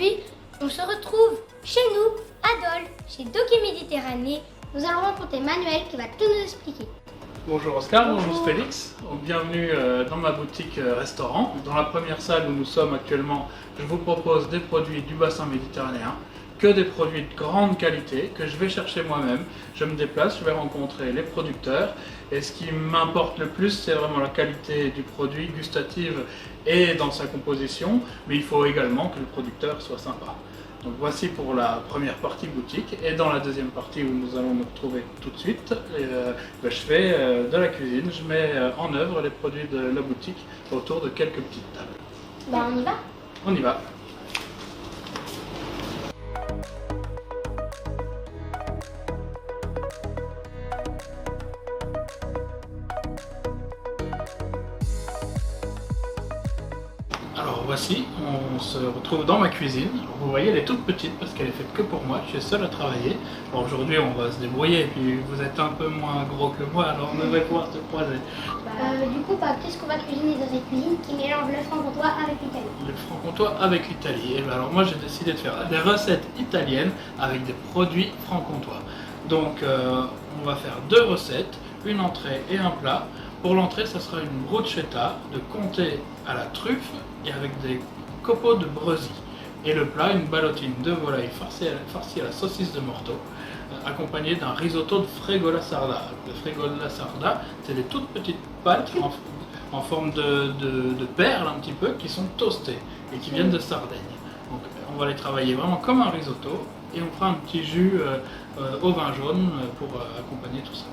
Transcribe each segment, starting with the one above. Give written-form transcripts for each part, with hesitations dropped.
Aujourd'hui, on se retrouve chez nous, à Dole, chez Doki Méditerranée. Nous allons rencontrer Manuel qui va tout nous expliquer. Bonjour Oscar, bonjour Félix, bienvenue dans ma boutique restaurant. Dans la première salle où nous sommes actuellement, je vous propose des produits du bassin méditerranéen, que des produits de grande qualité que je vais chercher moi-même. Je me déplace, je vais rencontrer les producteurs et ce qui m'importe le plus, c'est vraiment la qualité du produit, gustative et dans sa composition, mais il faut également que le producteur soit sympa. Donc voici pour la première partie boutique, et dans la deuxième partie où nous allons nous retrouver tout de suite, je fais de la cuisine, je mets en œuvre les produits de la boutique autour de quelques petites tables. On y va? On y va. Alors voici, on se retrouve dans ma cuisine. Vous voyez, elle est toute petite parce qu'elle est faite que pour moi, je suis seul à travailler. Bon, aujourd'hui on va se débrouiller et puis vous êtes un peu moins gros que moi, alors on devrait pouvoir se croiser. Du coup, qu'est-ce qu'on va cuisiner dans cette cuisine qui mélange le franc-comtois avec l'Italie? Le franc-comtois avec l'Italie. Et bien alors moi j'ai décidé de faire des recettes italiennes avec des produits franc-comtois. Donc on va faire deux recettes, une entrée et un plat. Pour l'entrée, ça sera une bruschetta de comté à la truffe et avec des copeaux de brésil. Et le plat, une ballottine de volaille farcie à la saucisse de morteau, accompagnée d'un risotto de fregola sarda. Le fregola sarda, c'est des toutes petites pâtes en forme de perles un petit peu, qui sont toastées et qui viennent de Sardaigne. Donc on va les travailler vraiment comme un risotto et on fera un petit jus au vin jaune pour accompagner tout ça.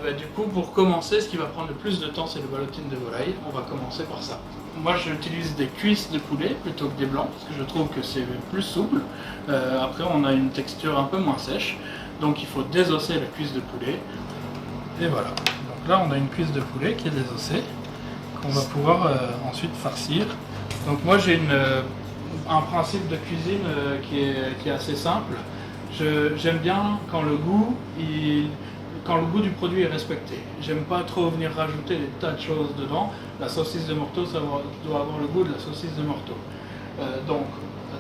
Et du coup, pour commencer, ce qui va prendre le plus de temps, c'est le ballottine de volaille. On va commencer par ça. Moi, j'utilise des cuisses de poulet plutôt que des blancs, parce que je trouve que c'est plus souple. Après, on a une texture un peu moins sèche, donc il faut désosser la cuisse de poulet. Et voilà. Donc là, on a une cuisse de poulet qui est désossée, qu'on va pouvoir ensuite farcir. Donc moi, j'ai un principe de cuisine qui est assez simple. J'aime bien quand le goût du produit est respecté. J'aime pas trop venir rajouter des tas de choses dedans. La saucisse de morteau, ça doit avoir le goût de la saucisse de morteau. Donc,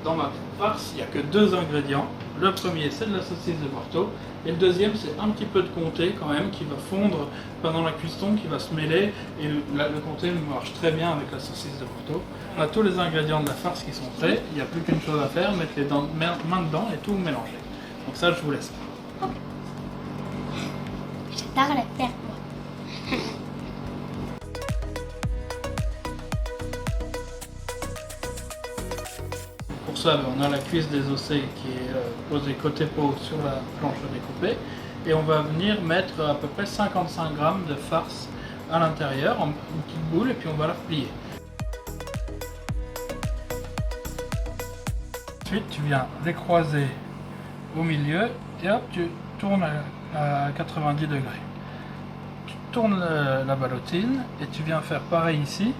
dans ma farce, il n'y a que deux ingrédients. Le premier, c'est de la saucisse de morteau. Et le deuxième, c'est un petit peu de comté quand même, qui va fondre pendant la cuisson, qui va se mêler. Et le comté marche très bien avec la saucisse de morteau. On a tous les ingrédients de la farce qui sont prêts. Il n'y a plus qu'une chose à faire, mettre les mains dedans et tout mélanger. Donc ça, je vous laisse. J'adore la perte, moi. Pour ça, on a la cuisse désossée qui est posée côté peau sur la planche découpée. Et on va venir mettre à peu près 55 g de farce à l'intérieur, en une petite boule, et puis on va la replier. Ensuite, tu viens les croiser au milieu et hop, tu tournes à 90 degrés. Tu tournes la ballottine et tu viens faire pareil ici.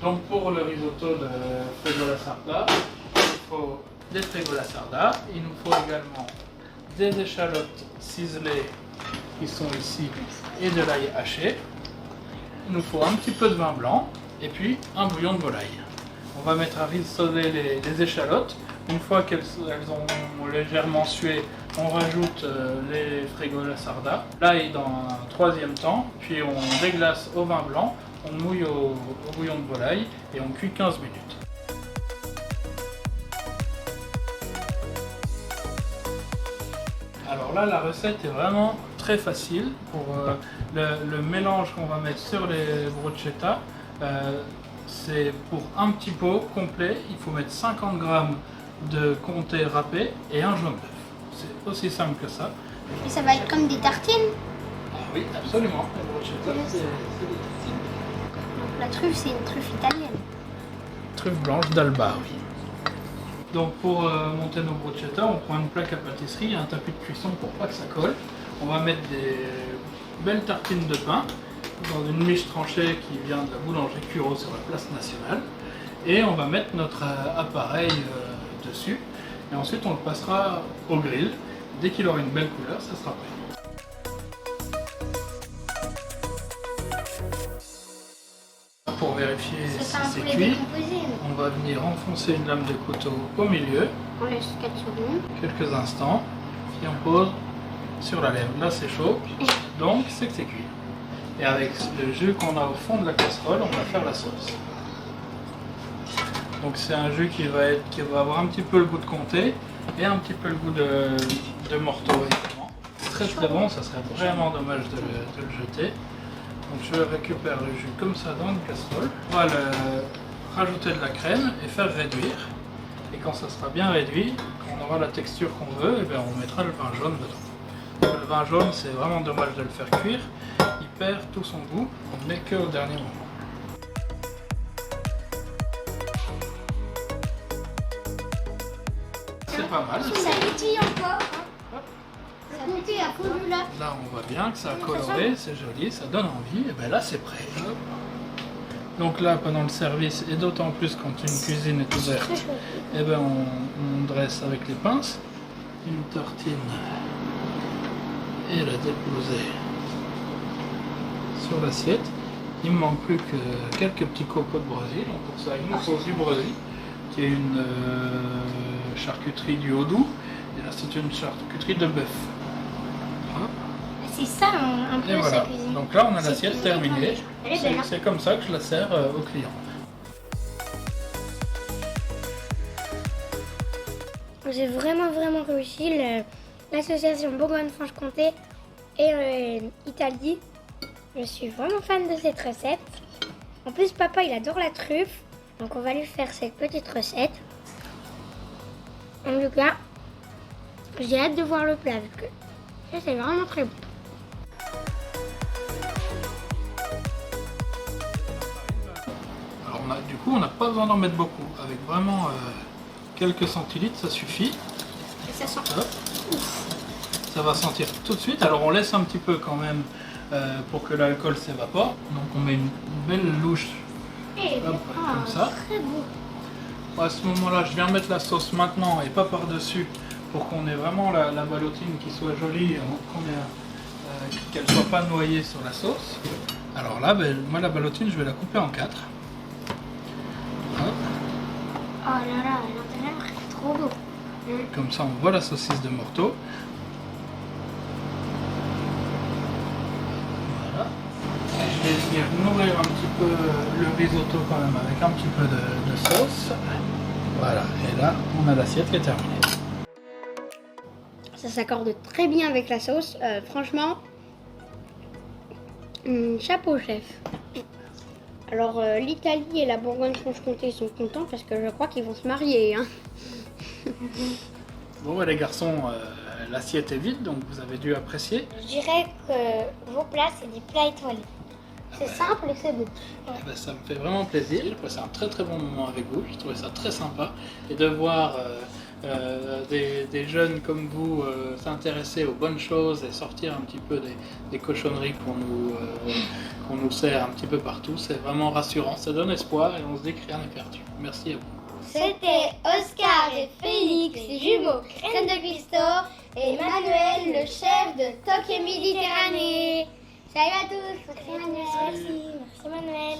Donc pour le risotto de fregola sarda, il faut des fregola sarda, il nous faut également des échalotes ciselées qui sont ici et de l'ail haché. Il nous faut un petit peu de vin blanc et puis un bouillon de volaille. On va mettre à rissoler les échalotes. Une fois qu'elles ont légèrement sué, on rajoute les fregola sarda. L'ail dans un troisième temps, puis on déglace au vin blanc, on mouille au bouillon de volaille et on cuit 15 minutes. Alors là, la recette est vraiment très facile. Pour le mélange qu'on va mettre sur les bruschetta, c'est pour un petit pot complet, il faut mettre 50 g de comté râpé et un jaune d'œuf. C'est aussi simple que ça. Et ça va être comme des tartines? Ah oui, absolument. La bruschetta, c'est des tartines. Donc la truffe, c'est une truffe italienne. Truffe blanche d'Alba, oui. Donc pour monter nos bruschetta, on prend une plaque à pâtisserie et un tapis de cuisson pour pas que ça colle. On va mettre des belles tartines de pain dans une miche tranchée qui vient de la boulangerie Curo sur la place nationale. Et on va mettre notre appareil dessus. Et ensuite on le passera au grill. Dès qu'il aura une belle couleur, ça sera prêt. Pour vérifier si C'est un c'est poulet cuit, décomposé. on va venir enfoncer une lame de couteau au milieu, On laisse 4 secondes. quelques instants, puis on pose sur la lèvre. Là c'est chaud, donc c'est que c'est cuit. Et avec le jus qu'on a au fond de la casserole, on va faire la sauce. Donc c'est un jus qui va avoir un petit peu le goût de comté et un petit peu le goût de morteau également. Très très bon, ça serait vraiment dommage de le jeter. Donc je récupère le jus comme ça dans une casserole. On va rajouter de la crème et faire réduire. Et quand ça sera bien réduit, quand on aura la texture qu'on veut, et bien on mettra le vin jaune dedans. Le vin jaune, c'est vraiment dommage de le faire cuire. Il perd tout son goût, on ne met que au dernier moment. C'est pas mal. Ça pétille encore. Ça pétille à fond là. Là, on voit bien que ça a coloré, c'est joli, ça donne envie. Et bien là, c'est prêt. Donc là, pendant le service, et d'autant plus quand une cuisine est ouverte, et ben on dresse avec les pinces une tartine et la déposer sur l'assiette. Il me manque plus que quelques petits cocos de Brésil. Donc pour ça, une sauce du Brésil, qui est une charcuterie du Haut-Doubs. Et là, c'est une charcuterie de bœuf. Hop. C'est ça un peu Et voilà. sa cuisine. Donc là, on a C'est l'assiette cuisiné terminée. comme elle est belle, hein. C'est comme ça que je la sers aux clients. J'ai vraiment réussi l'association Bourgogne-Franche-Comté et Italie. Je suis vraiment fan de cette recette. En plus, papa, il adore la truffe. Donc, on va lui faire cette petite recette. En tout cas, j'ai hâte de voir le plat parce que ça, c'est vraiment très bon. Alors du coup, on n'a pas besoin d'en mettre beaucoup. Avec vraiment quelques centilitres, ça suffit. Et ça sent. Hop. Ça va sentir tout de suite. Alors on laisse un petit peu quand même pour que l'alcool s'évapore. Donc on met une belle louche hop, comme ça. Très beau. À ce moment-là, je viens mettre la sauce maintenant et pas par-dessus pour qu'on ait vraiment la ballotine qui soit jolie, qu'elle ne soit pas noyée sur la sauce. Alors là, moi la ballotine, je vais la couper en 4. Oh là là, l'intérieur est trop beau. Comme ça, on voit la saucisse de morteau. Voilà. Je vais venir nourrir un petit peu le risotto quand même avec un petit peu de sauce. Voilà, et là, on a l'assiette qui est terminée. Ça s'accorde très bien avec la sauce. Franchement, chapeau chef. Alors l'Italie et la Bourgogne-Franche-Comté sont contents parce que je crois qu'ils vont se marier. Hein. Bon, les garçons, l'assiette est vide, donc vous avez dû apprécier. Je dirais que vos plats, c'est des plats étoilés. C'est simple et c'est beau. Eh ben, ça me fait vraiment plaisir. J'ai passé un très bon moment avec vous. J'ai trouvé ça très sympa. Et de voir des jeunes comme vous s'intéresser aux bonnes choses et sortir un petit peu des cochonneries qu'on nous sert un petit peu partout, c'est vraiment rassurant. Ça donne espoir et on se dit que rien n'est perdu. Merci à vous. C'était Oscar et Félix, jumeaux, crème de Christophe, et Manuel, le chef de Toc et Méditerranée. Salut à tous. Merci Manuel. Merci Manuel.